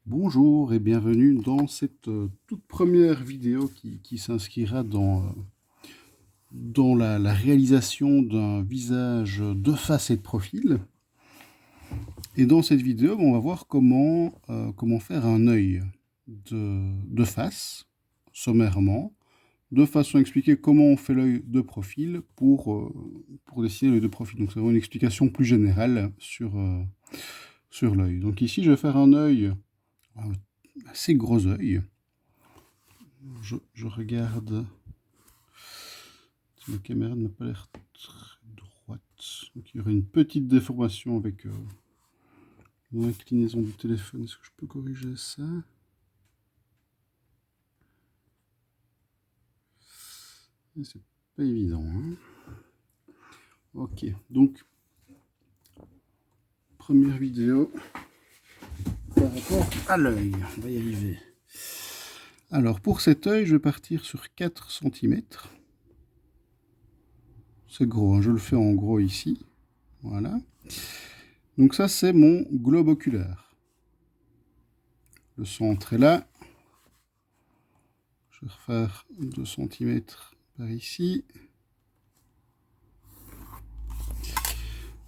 Bonjour et bienvenue dans cette toute première vidéo qui s'inscrira dans la réalisation d'un visage de face et de profil. Et dans cette vidéo, on va voir comment faire un œil de face, sommairement, de façon à expliquer comment on fait l'œil de profil pour dessiner l'œil de profil. Donc c'est vraiment une explication plus générale sur l'œil. Donc ici, je vais faire un œil, un assez gros œil. Je regarde. La caméra n'a pas l'air très droite. Donc il y aurait une petite déformation avec l'inclinaison du téléphone. Est-ce que je peux corriger ça? C'est pas évident. Hein. Ok, donc première vidéo par rapport à l'œil. On va y arriver. Alors pour cet œil, je vais partir sur 4 cm. C'est gros, hein, je le fais en gros ici. Voilà. Donc ça, c'est mon globe oculaire. Le centre est là. Je vais refaire 2 cm par ici.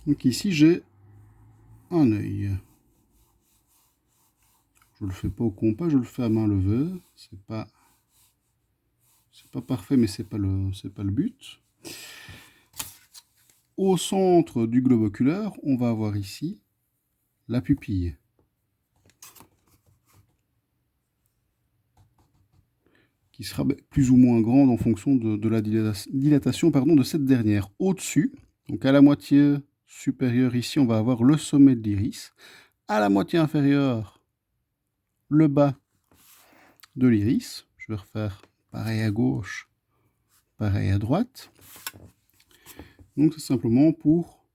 Donc ici, j'ai un œil. Je le fais pas au compas, je le fais à main levée. C'est pas parfait, mais c'est pas le but. Au centre du globe oculaire, on va avoir ici la pupille. Qui sera plus ou moins grande en fonction de la dilatation de cette dernière. Au-dessus, donc à la moitié supérieure ici, on va avoir le sommet de l'iris. À la moitié inférieure, le bas de l'iris. Je vais refaire pareil à gauche, pareil à droite. Donc c'est simplement pour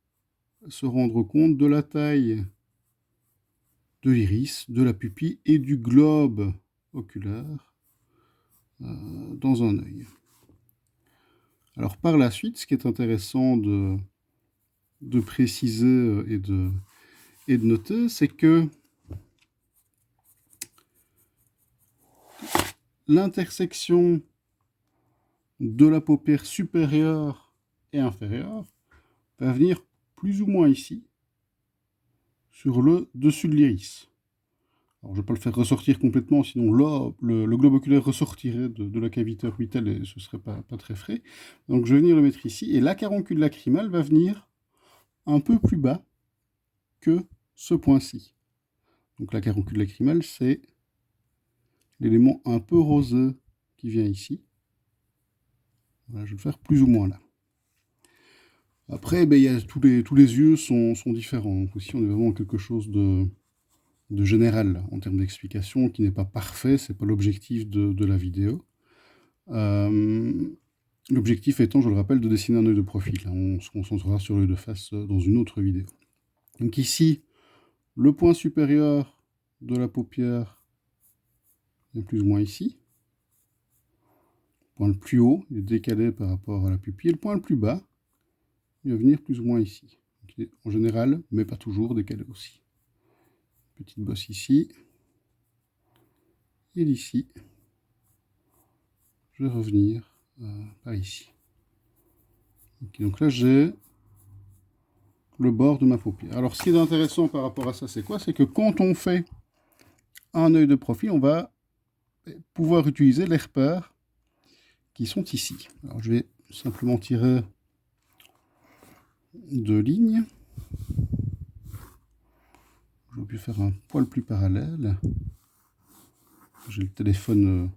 se rendre compte de la taille de l'iris, de la pupille et du globe oculaire dans un œil. Alors par la suite, ce qui est intéressant de préciser et de noter, c'est que l'intersection de la paupière supérieure et inférieure va venir plus ou moins ici, sur le dessus de l'iris. Alors, je ne vais pas le faire ressortir complètement, sinon là, le globe oculaire ressortirait de la cavité orbitale et ce ne serait pas très frais. Donc je vais venir le mettre ici, et la caroncule lacrymale va venir un peu plus bas que ce point-ci. Donc la caroncule lacrymale, c'est l'élément un peu rosé qui vient ici. Voilà, je vais le faire plus ou moins là. Après, ben, tous les yeux sont différents. Donc ici, on est vraiment quelque chose de général en termes d'explication, qui n'est pas parfait, c'est pas l'objectif de la vidéo. L'objectif étant, je le rappelle, de dessiner un œil de profil. On se concentrera sur l'œil de face dans une autre vidéo. Donc ici, le point supérieur de la paupière est plus ou moins ici. Le point le plus haut, il est décalé par rapport à la pupille. Et le point le plus bas, il va venir plus ou moins ici. Donc, il est en général, mais pas toujours, décalé aussi. Petite bosse ici. Et d'ici, je vais revenir par ici. Okay, donc là, j'ai le bord de ma paupière. Alors, ce qui est intéressant par rapport à ça, c'est quoi? C'est que quand on fait un œil de profil, on va pouvoir utiliser les repères qui sont ici. Alors, je vais simplement tirer 2 lignes. J'aurais pu faire un poil plus parallèle. J'ai le téléphone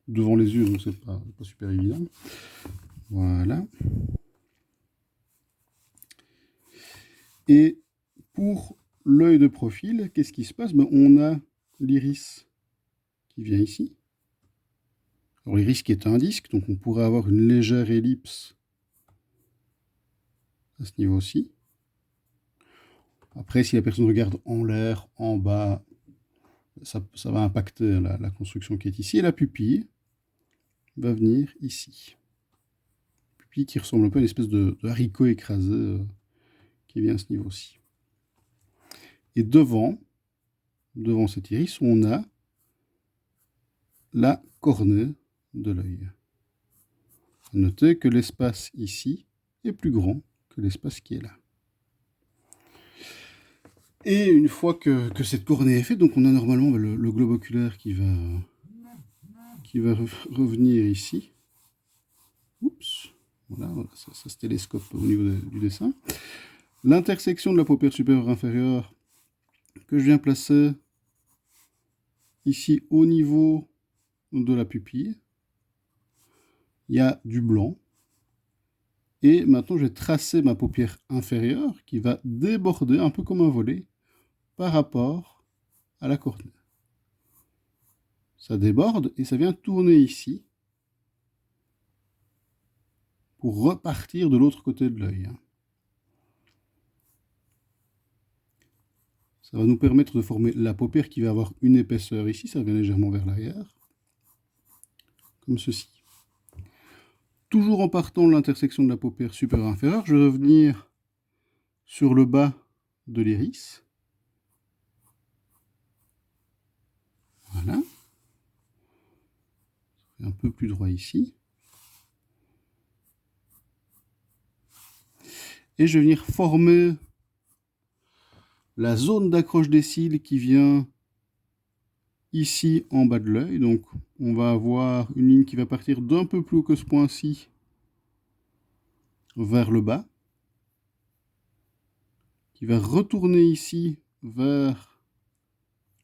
devant les yeux, donc c'est pas super évident. Voilà. Et pour l'œil de profil, qu'est-ce qui se passe? On a l'iris qui vient ici. Alors l'iris qui est un disque, donc on pourrait avoir une légère ellipse à ce niveau-ci. Après, si la personne regarde en l'air, en bas, ça va impacter la construction qui est ici. Et la pupille va venir ici. Pupille qui ressemble un peu à une espèce de haricot écrasé qui vient à ce niveau-ci. Et devant, devant cet iris, on a la cornée de l'œil. Notez que l'espace ici est plus grand que l'espace qui est là. Et une fois que cette cornée est faite, donc on a normalement le globe oculaire qui va revenir ici. Oups, voilà, ça se télescope au niveau du dessin. L'intersection de la paupière supérieure inférieure que je viens placer ici au niveau de la pupille. Il y a du blanc. Et maintenant, je vais tracer ma paupière inférieure qui va déborder un peu comme un volet par rapport à la cornée. Ça déborde et ça vient tourner ici pour repartir de l'autre côté de l'œil. Ça va nous permettre de former la paupière qui va avoir une épaisseur ici, ça vient légèrement vers l'arrière, comme ceci. Toujours en partant de l'intersection de la paupière supérieure inférieure, je vais revenir sur le bas de l'iris. Voilà. Un peu plus droit ici. Et je vais venir former la zone d'accroche des cils qui vient ici en bas de l'œil. Donc on va avoir une ligne qui va partir d'un peu plus haut que ce point-ci vers le bas, qui va retourner ici vers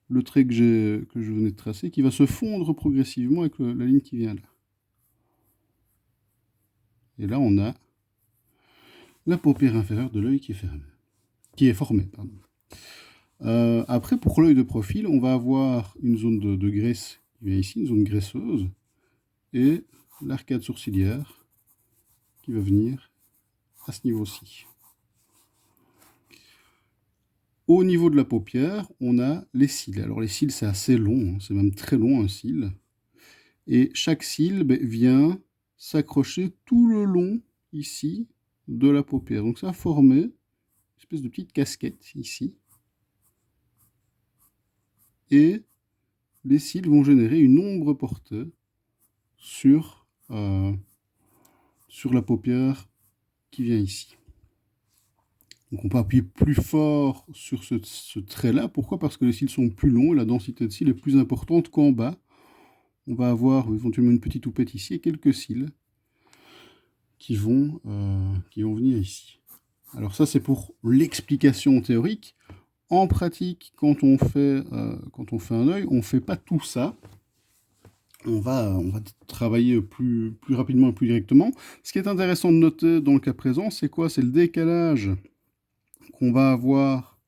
le trait que je venais de tracer, qui va se fondre progressivement avec la ligne qui vient là. Et là on a la paupière inférieure de l'œil qui est formée. Pardon. Après, pour l'œil de profil, on va avoir une zone de graisse qui vient ici, une zone graisseuse, et l'arcade sourcilière qui va venir à ce niveau-ci. Au niveau de la paupière, on a les cils. Alors les cils, c'est assez long, hein, c'est même très long un cil. Et chaque cil vient s'accrocher tout le long ici de la paupière. Donc ça va former une espèce de petite casquette ici. Et les cils vont générer une ombre portée sur la paupière qui vient ici. Donc on peut appuyer plus fort sur ce trait-là. Pourquoi? Parce que les cils sont plus longs et la densité de cils est plus importante qu'en bas. On va avoir éventuellement une petite houppette ici et quelques cils qui vont venir ici. Alors ça, c'est pour l'explication théorique. En pratique, quand on fait un œil, on ne fait pas tout ça. On va travailler plus rapidement et plus directement. Ce qui est intéressant de noter dans le cas présent, c'est quoi? C'est le décalage qu'on va avoir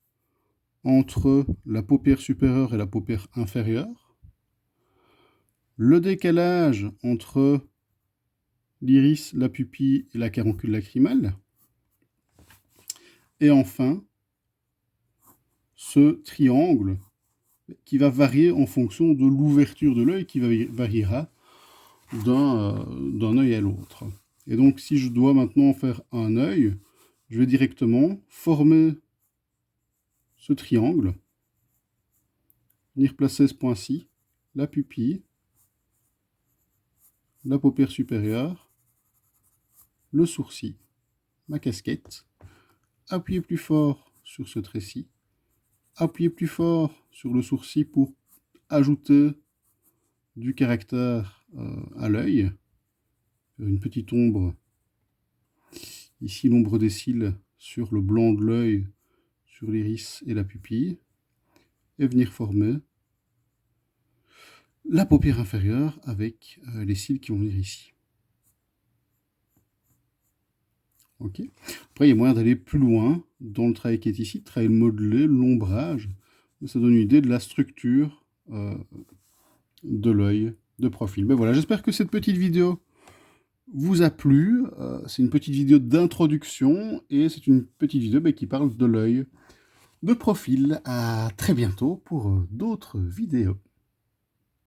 entre la paupière supérieure et la paupière inférieure. Le décalage entre l'iris, la pupille et la caroncule lacrymale. Et enfin, ce triangle qui va varier en fonction de l'ouverture de l'œil qui variera d'un œil à l'autre. Et donc, si je dois maintenant faire un œil, je vais directement former ce triangle, venir placer ce point-ci, la pupille, la paupière supérieure, le sourcil, ma casquette, appuyer plus fort sur ce trait-ci, appuyer plus fort sur le sourcil pour ajouter du caractère à l'œil, une petite ombre, ici l'ombre des cils sur le blanc de l'œil, sur l'iris et la pupille, et venir former la paupière inférieure avec les cils qui vont venir ici. Okay. Après, il y a moyen d'aller plus loin dans le travail qui est ici, travailler le modelé, l'ombrage. Ça donne une idée de la structure de l'œil de profil. Ben voilà, j'espère que cette petite vidéo vous a plu. C'est une petite vidéo d'introduction et c'est une petite vidéo qui parle de l'œil de profil. À très bientôt pour d'autres vidéos.